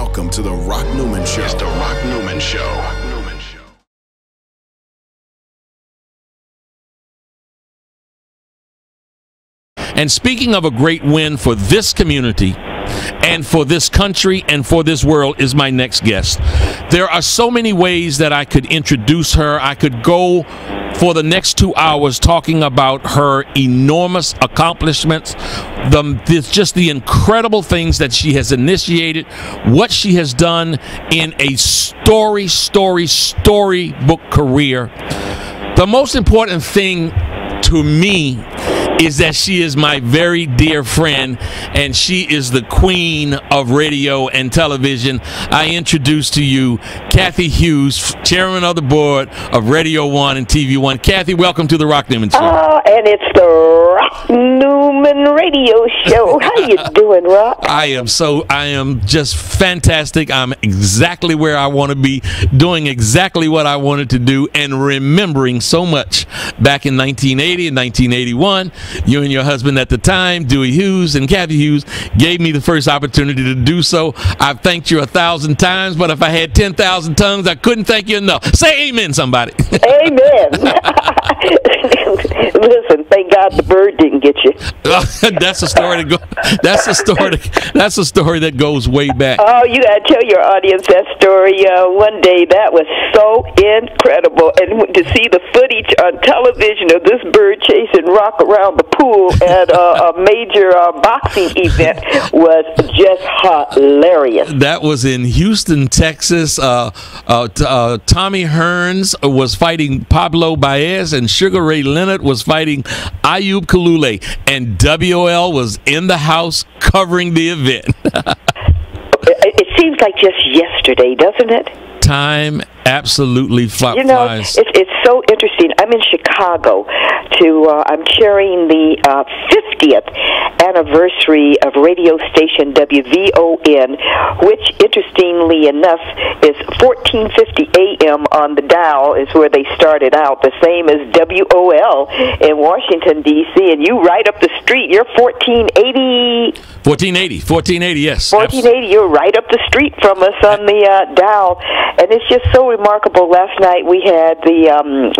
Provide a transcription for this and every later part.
Welcome to the Rock Newman Show. It's the Rock Newman Show. And speaking of a great win for this community and for this country and for this world is my next guest. There are so many ways that I could introduce her. I could go for the next 2 hours talking about her enormous accomplishments, just the incredible things that she has initiated, what she has done in a storybook career. The most important thing to me is that she is my very dear friend, and she is the queen of radio and television. I introduce to you Cathy Hughes, chairman of the board of Radio 1 and TV 1. Cathy, welcome to the Rock Newman Show. And it's the Rock Newman Radio Show. How you doing, Rock? I am just fantastic. I'm exactly where I want to be, doing exactly what I wanted to do, and remembering so much back in 1980 and 1981. You and your husband at the time, Dewey Hughes and Cathy Hughes, gave me the first opportunity to do so. I've thanked you 1,000 times, but if I had 10,000 tongues, I couldn't thank you enough. Say amen, somebody. Amen. Listen, thank God the bird didn't get you. That's a story that goes way back. Oh, you got to tell your audience that story. One day that was so incredible, and to see the footage on television of this bird chasing Rock around the pool at a major boxing event was just hilarious. That was in Houston, Texas. Tommy Hearns was fighting Pablo Baez, and Sugar Ray Leonard was fighting Ayub Kalule, and WL was in the house covering the event. It seems like just yesterday, doesn't it? Time absolutely flies. You know, it's so interesting. I'm in Chicago I'm chairing the 50th anniversary of radio station WVON, which, interestingly enough, is 1450 AM on the dial is where they started out, the same as WOL in Washington, D.C., and you right up the street. You're 1480. 1480, yes. 1480, you're right up the street from us on the dial, and it's just so remarkable. Last night we had the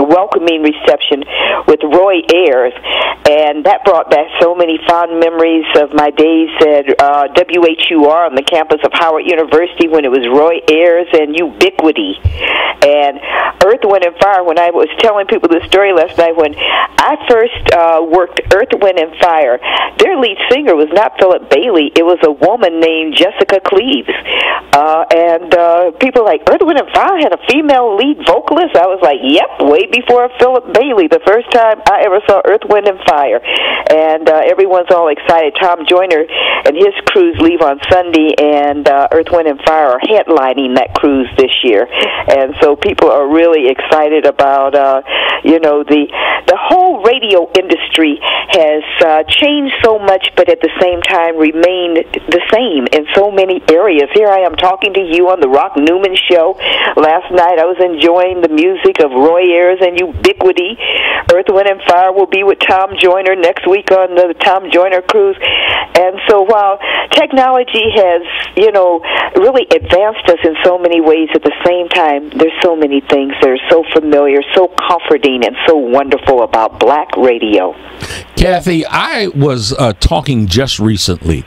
welcoming reception with Roy Ayers, and that brought back so many fond memories of my days at WHUR on the campus of Howard University when it was Roy Ayers and Ubiquity. And Earth, Wind, and Fire, when I was telling people this story last night, when I first worked Earth, Wind, and Fire, their lead singer was not Philip Bailey. It was a woman named Jessica Cleaves. And people like, Earth, Wind, and Fire had a female lead vocalist? I was like, yep, way before Philip Bailey, the first time I ever saw Earth, Wind, and Fire. And everyone's all excited. Tom Joyner and his cruise leave on Sunday, and Earth, Wind, and Fire are headlining that cruise this year. And so people are really excited about, the whole radio industry has changed so much, but at the same time remained the same in so many areas. Here I am talking to you on the Rock Newman Show. Last night I was enjoying the music of Roy Ayers and Ubiquity. Earth, Wind, and Fire will be with Tom Joyner next week on the Tom Joyner cruise. And so while technology has, really advanced us in so many ways, at the same time, there's so many things that are so familiar, so comforting, and so wonderful about black radio. Cathy, I was talking just recently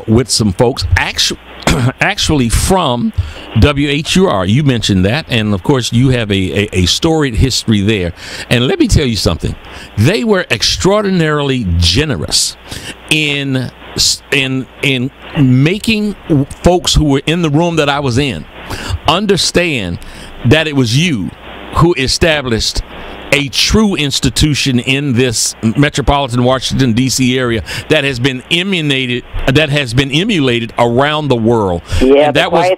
with some folks, actually from WHUR. You mentioned that, and of course you have a storied history there. And let me tell you something. They were extraordinarily generous in making folks who were in the room that I was in understand that it was you who established a true institution in this metropolitan Washington, D.C. area that has been emulated around the world. Yeah, and that was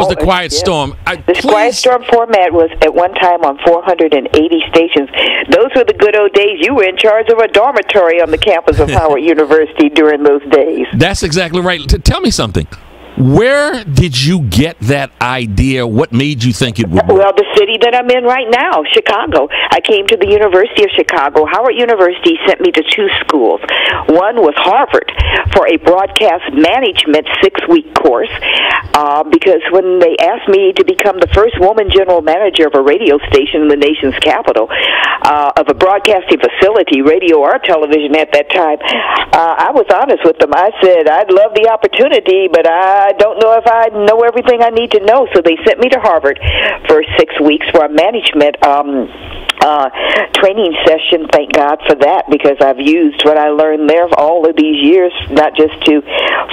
the Quiet Storm. This Quiet Storm format was at one time on 480 stations. Those were the good old days. You were in charge of a dormitory on the campus of Howard University during those days. That's exactly right. Tell me something. Where did you get that idea? What made you think it would work? Well, the city that I'm in right now, Chicago. I came to the University of Chicago. Howard University sent me to 2 schools. One was Harvard for a broadcast management 6-week course, because when they asked me to become the first woman general manager of a radio station in the nation's capital, of a broadcasting facility, radio or television at that time, I was honest with them. I said, I'd love the opportunity, but I don't know if I know everything I need to know. So they sent me to Harvard for 6 weeks for a management training session. Thank God for that, because I've used what I learned there all of these years, not just to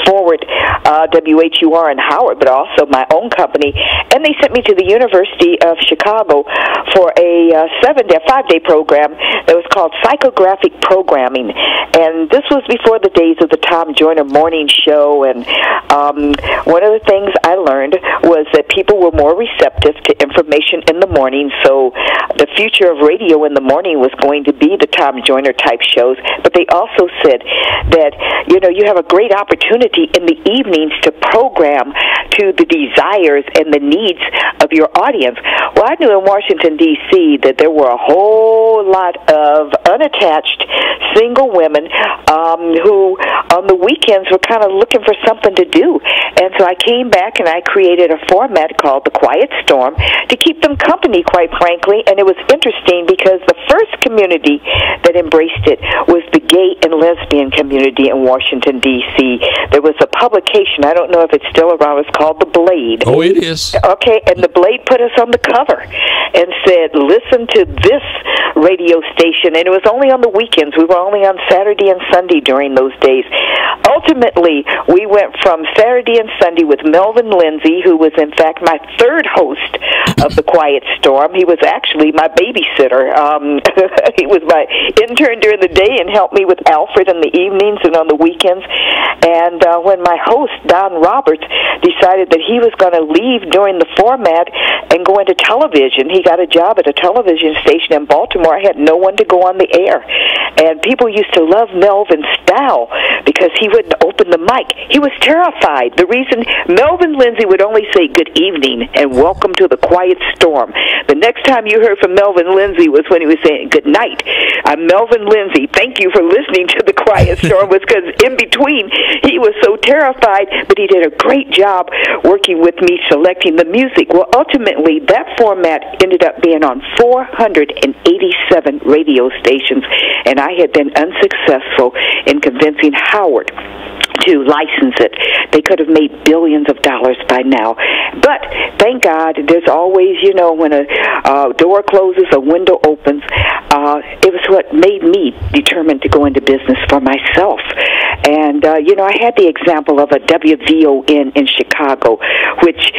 forward WHUR and Howard, but also my own company. And they sent me to the University of Chicago for a 5-day program that was called psychographic programming. And this was before the days of the Tom Joyner morning show. And one of the things I learned was that people were more receptive to information in the morning. So the future of radio in the morning was going to be the Tom Joyner type shows. But they also said that, you have a great opportunity in the evenings to program to the desires and the needs of your audience. Well, I knew in Washington, D.C. that there were a whole lot of unattached single women who on the weekends were kind of looking for something to do. And so I came back and I created a format called The Quiet Storm to keep them company, quite frankly. And it was interesting because the first community that embraced it was the gay and lesbian community in Washington, D.C. There was a publication, I don't know if it's still around, it's called The Blade. Oh, it is. Okay, and The Blade put us on the cover and said, listen to this radio station. And it was only on the weekends. We were only on Saturday and Sunday during those days. Ultimately, we went from Saturday and Sunday with Melvin Lindsay, who was in fact my third host of The Quiet Storm. He was actually my babysitter. He was my intern during the day and helped me with Alfred in the evenings and on the weekends. And when my host, Don Roberts, decided that he was going to leave during the format and go into television, he got a job at a television station in Baltimore. I had no one to go on the air. And people used to love Melvin's style because he wouldn't open the mic. He was terrified. The reason Melvin Lindsay would only say good evening and welcome to the Quiet Storm. The next time you heard from Melvin Lindsay was when he was saying good night. I'm Melvin Lindsay. Thank you for listening to the Quiet Storm. Was because in between he was so terrified, but he did a great job working with me selecting the music. Well, ultimately that format ended up being on 487 radio stations, and I had been unsuccessful in convincing Howard to license it. They could have made billions of dollars by now. But thank God, there's always, when a door closes, a window opens. It was what made me determined to go into business for myself. And, I had the example of a WVON in Chicago, which,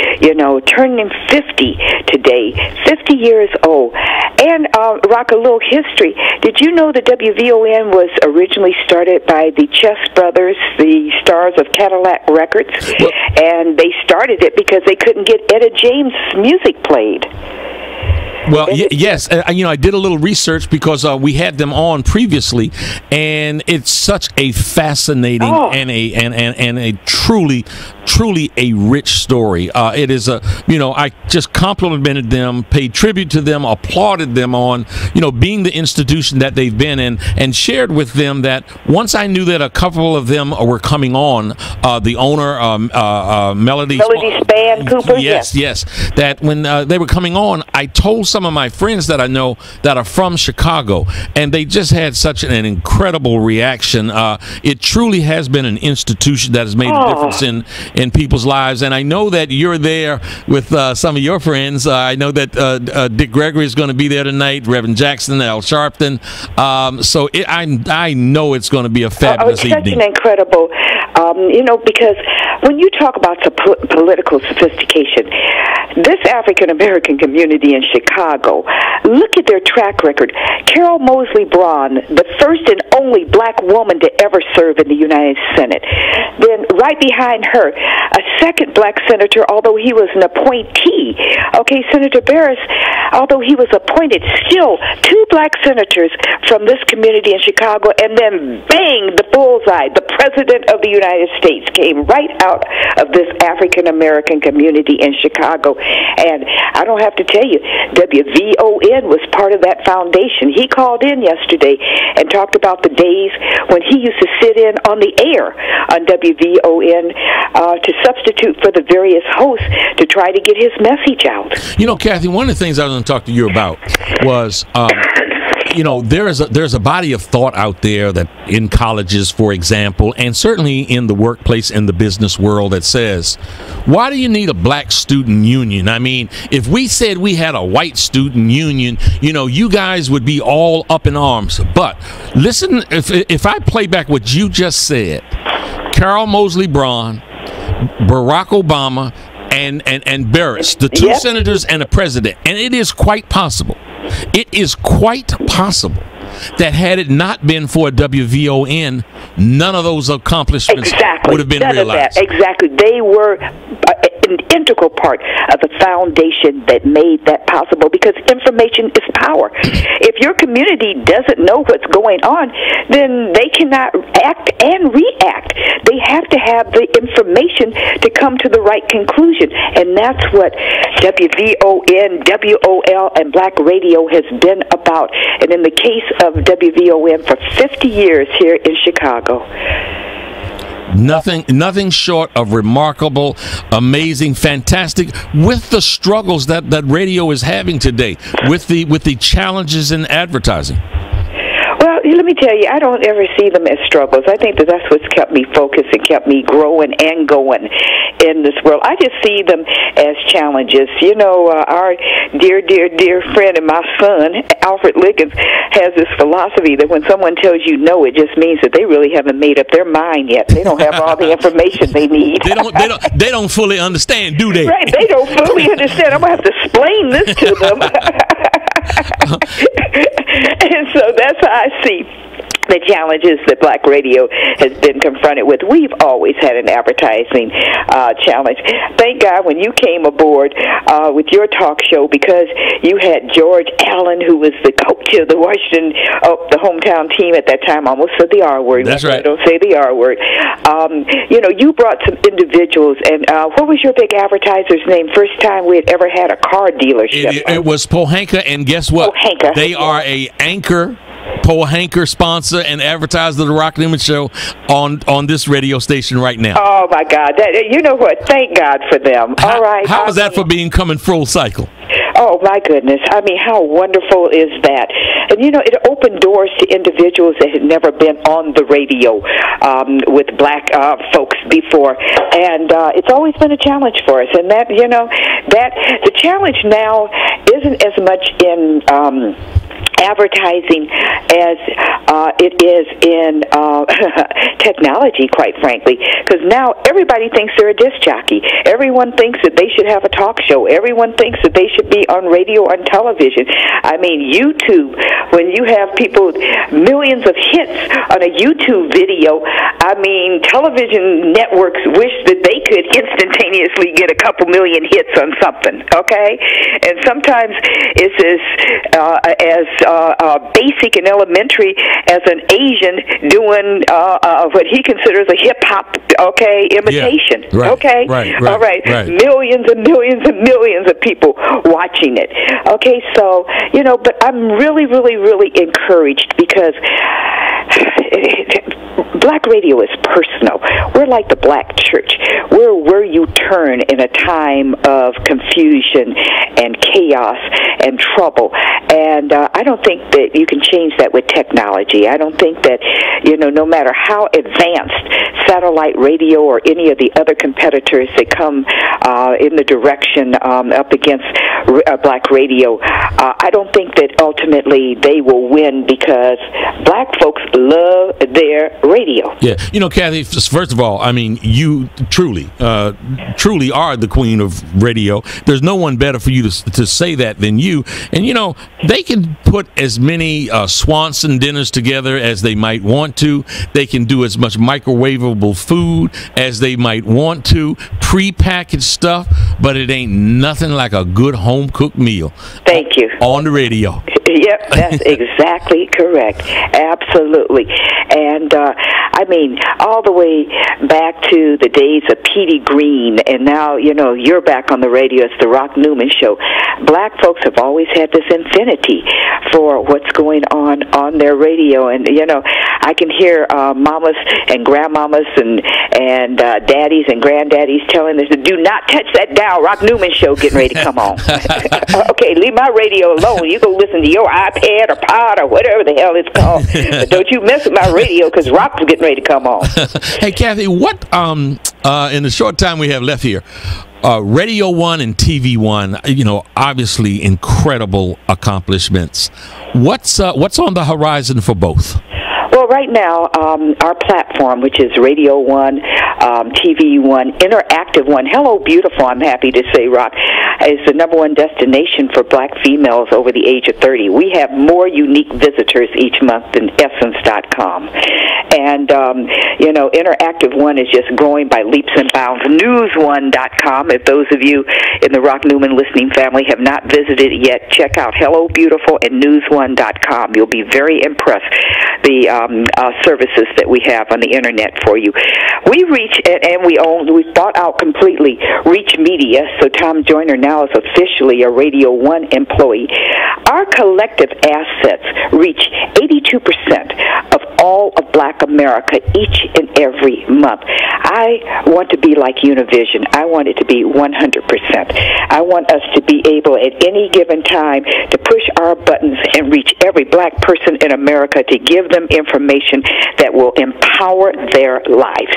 turning 50 today, 50 years old. And, Rock, a little history. Did you know that WVON was originally started by the Chess brothers, the stars of Cadillac Records? Well, and they started it because they couldn't get Etta James' music played. Well, yes. I did a little research because we had them on previously, and it's such a fascinating and a truly a rich story. It is I just complimented them, paid tribute to them, applauded them on, being the institution that they've been in, and shared with them that once I knew that a couple of them were coming on, the owner, Melody Span Cooper. Yes. That when they were coming on, I told some of my friends that I know that are from Chicago, and they just had such an incredible reaction. It truly has been an institution that has made a difference in people's lives, and I know that you're there with some of your friends. I know that Dick Gregory is going to be there tonight, Reverend Jackson, Al Sharpton. So I know it's going to be a fabulous evening. It's such an incredible, because when you talk about political sophistication, this African-American community in Chicago, look at their track record. Carol Moseley Braun, the first and only black woman to ever serve in the United Senate. Then right behind her, a second black senator, although he was an appointee. Okay, Senator Barris, although he was appointed, still 2 black senators from this community in Chicago, and then bang, the bullseye. The President of the United States came right out of this African-American community in Chicago. And I don't have to tell you, WVON was part of that foundation. He called in yesterday and talked about the days when he used to sit in on the air on WVON to substitute for the various hosts to try to get his message out. You know, Cathy, one of the things I was going to talk to you about was, you know, there's a body of thought out there that in colleges, for example, and certainly in the workplace and the business world that says, why do you need a black student union? I mean, if we said we had a white student union, you know, you guys would be all up in arms. But listen, if I play back what you just said, Carol Moseley Braun, Barack Obama, and Barris, the 2 senators and the president, and it is quite possible that had it not been for WVON, none of those accomplishments would have been realized. Exactly. They were an integral part of the foundation that made that possible, because information is power. If your community doesn't know what's going on, then they cannot act and react. They have to have the information to come to the right conclusion, and that's what WVON, WOL, and Black Radio has been about. And in the case of WVON, for 50 years here in Chicago. Nothing short of remarkable, amazing, fantastic, with the struggles that radio is having today, with the challenges in advertising. Well, let me tell you, I don't ever see them as struggles. I think that's what's kept me focused and kept me growing and going in this world. I just see them as challenges. You know, our dear friend and my son, Alfred Liggins, has this philosophy that when someone tells you no, it just means that they really haven't made up their mind yet. They don't have all the information they need. They don't fully understand, do they? Right, they don't fully understand. I'm going to have to explain this to them. And so that's how I see the challenges that Black Radio has been confronted with. We've always had an advertising challenge. Thank God when you came aboard with your talk show, because you had George Allen, who was the coach of the Washington, the hometown team at that time. I almost said the R word. That's right. Don't say the R word. You know, you brought some individuals, and what was your big advertiser's name? First time we had ever had a car dealership. It was Pohanka, and guess what? Pohanka. They are a anchor. Pohanka sponsor and advertiser of the Rock Newman Show on this radio station right now. Oh my God! You know what? Thank God for them. All right. How was that for being coming full cycle? Oh my goodness! I mean, how wonderful is that? And you know, it opened doors to individuals that had never been on the radio with black folks before, and it's always been a challenge for us. And that, you know, that the challenge now isn't as much in advertising as it is in technology, quite frankly, because now everybody thinks they're a disc jockey. Everyone thinks that they should have a talk show. Everyone thinks that they should be on radio or on television. I mean, YouTube, when you have people, millions of hits on a YouTube video, I mean, television networks wish that they could instantaneously get a couple million hits on something, okay? And sometimes it's as basic and elementary as an Asian doing what he considers a hip-hop, imitation, Right, all right. Millions and millions and millions of people watching it, okay? So, you know, but I'm really, really, really encouraged, because Black radio is personal. We're like the Black church. We're where you turn in a time of confusion and chaos and trouble. And I don't think that you can change that with technology. I don't think that, you know, no matter how advanced satellite radio or any of the other competitors that come in the direction up against Black radio, I don't think that ultimately they will win, because Black folks love their radio. Yeah, you know, Cathy, first of all, I mean, you truly are the queen of radio. There's no one better for you to say that than you. And, you know, they can put as many Swanson dinners together as they might want to. They can do as much microwavable food as they might want to, prepackaged stuff. but it ain't nothing like a good home-cooked meal. Thank you. On the radio. Yep, that's exactly correct. Absolutely. And, I mean, all the way back to the days of Petey Green, and now, you know, you're back on the radio. It's the Rock Newman Show. Black folks have always had this infinity for what's going on their radio. And, you know, I can hear mamas and grandmamas and daddies and granddaddies telling us, do not touch that dial. Rock Newman Show getting ready to come on. Okay, leave my radio alone. You go listen to your iPad or pod or whatever the hell it's called. But don't you mess with my radio, because Rock's getting ready to come on. Hey, Cathy, what, in the short time we have left here, Radio 1 and TV 1, you know, obviously incredible accomplishments. What's on the horizon for both? Well, right now, our platform, which is Radio 1, TV 1, Interactive 1, Hello Beautiful, I'm happy to say, Rock, is the #1 destination for black females over the age of 30. We have more unique visitors each month than Essence.com. And, you know, Interactive 1 is just growing by leaps and bounds. News1.com, if those of you in the Rock Newman listening family have not visited it yet, check out Hello Beautiful and News1.com. You'll be very impressed. The services that we have on the internet for you. We reach, and we've bought out completely Reach Media, so Tom Joyner now is officially a Radio 1 employee. Our collective assets reach 82% of all of black America each and every month. I want to be like Univision. I want it to be 100%. I want us to be able at any given time to push our buttons and reach every black person in America to give them information that will empower their lives.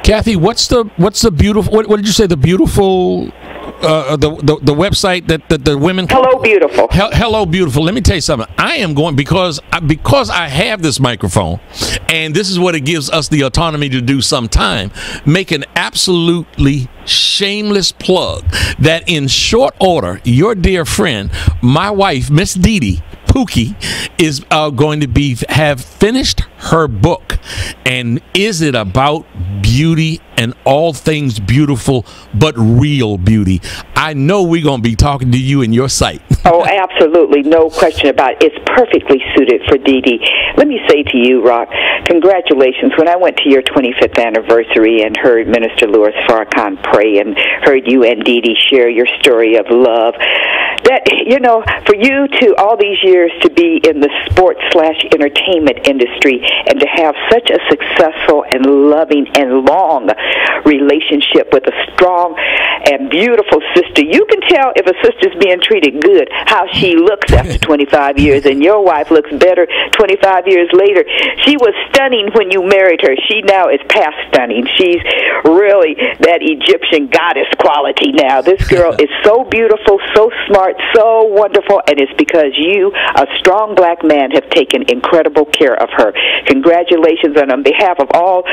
Cathy, what's the beautiful? What did you say? The beautiful. The website that the women. Hello Beautiful. Hello Beautiful. Let me tell you something. I am going because I have this microphone, and this is what it gives us the autonomy to do. Sometime make an absolutely shameless plug that in short order, your dear friend, my wife, Miss Dee Dee Pookie, is going to have finished her book. And is it about beauty and all things beautiful, but real beauty? I know we're going to be talking to you in your site. Oh, absolutely. No question about it. It's perfectly suited for Dee Dee. Let me say to you, Rock, congratulations. When I went to your 25th anniversary and heard Minister Louis Farrakhan pray and heard you and Dee Dee share your story of love, that, you know, for you to all these years to be in the sports/entertainment industry and to have such a successful and loving and long relationship with a strong and beautiful sister. You can tell if a sister's being treated good, how she looks after 25 years, and your wife looks better 25 years later. She was stunning when you married her. She now is past stunning. She's really that Egyptian goddess quality now. This girl is so beautiful, so smart, so wonderful, and it's because you, a strong black man, have taken incredible care of her. Congratulations, and on behalf of all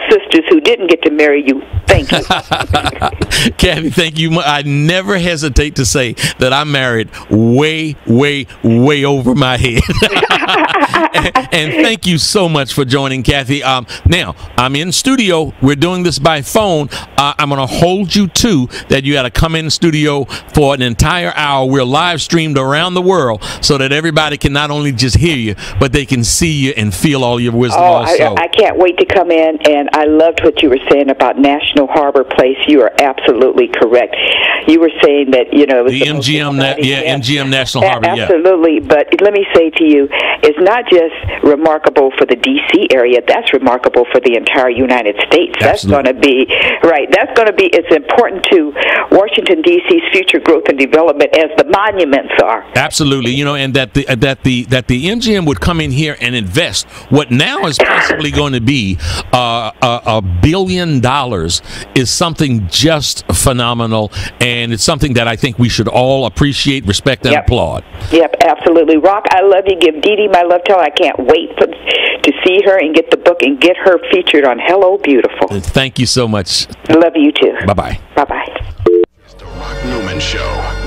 sisters who didn't get to marry you, thank you. Cathy, thank you. I never hesitate to say that I'm married way, way, way over my head. and thank you so much for joining, Cathy. Now, I'm in studio. We're doing this by phone. I'm going to hold you to that. You got to come in studio for an entire hour. We're live streamed around the world so that everybody can not only just hear you, but they can see you and feel all your wisdom also. I can't wait to come in, and I loved what you were saying about National Harbor Place. You are absolutely correct. You were saying that, you know, the MGM, MGM National Harbor, absolutely. But let me say to you, it's not just remarkable for the D.C. area. That's remarkable for the entire United States. Absolutely. That's going to be right. That's going to be. It's important to Washington D.C.'s future growth and development as the monuments are. Absolutely. You know, and that the MGM would come in here and invest what now is possibly going to be $1 billion is something just phenomenal, and it's something that I think we should all appreciate, respect, and applaud. Yep, absolutely. Rock, I love you. Give Dee Dee my love to her. I can't wait to see her and get the book and get her featured on Hello Beautiful. Thank you so much. Love you too. Bye-bye. Bye-bye. The Rock Newman Show.